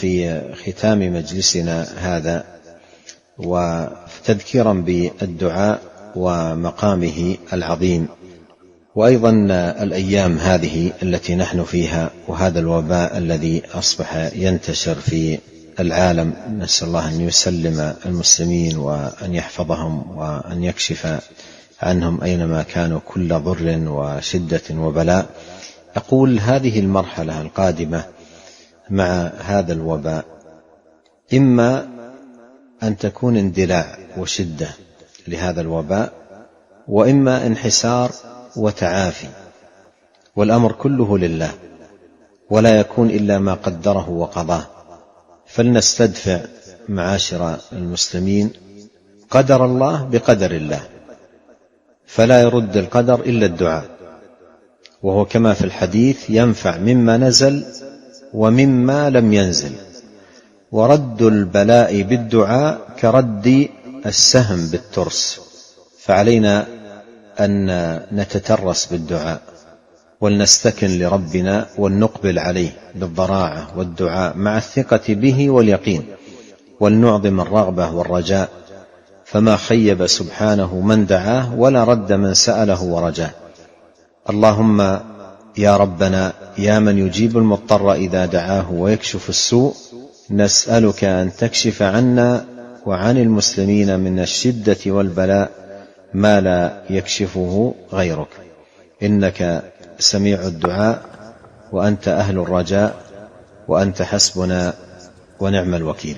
في ختام مجلسنا هذا وتذكيرا بالدعاء ومقامه العظيم، وأيضا الأيام هذه التي نحن فيها وهذا الوباء الذي أصبح ينتشر في العالم، نسأل الله أن يسلم المسلمين وأن يحفظهم وأن يكشف عنهم أينما كانوا كل ضر وشدة وبلاء. أقول هذه المرحلة القادمة مع هذا الوباء إما أن تكون اندلاع وشدة لهذا الوباء، وإما انحسار وتعافي، والأمر كله لله ولا يكون إلا ما قدره وقضاه. فلنستدفع معاشر المسلمين قدر الله بقدر الله، فلا يرد القدر إلا الدعاء، وهو كما في الحديث ينفع مما نزل ومما لم ينزل، ورد البلاء بالدعاء كرد السهم بالترس، فعلينا أن نتترس بالدعاء ولنستكن لربنا ولنقبل عليه بالضراعة والدعاء مع الثقة به واليقين، ولنعظم الرغبة والرجاء، فما خيب سبحانه من دعاه ولا رد من سأله ورجاه. اللهم يا ربنا يا من يجيب المضطر إذا دعاه ويكشف السوء، نسألك أن تكشف عنا وعن المسلمين من الشدة والبلاء ما لا يكشفه غيرك، إنك سميع الدعاء وأنت أهل الرجاء وأنت حسبنا ونعم الوكيل.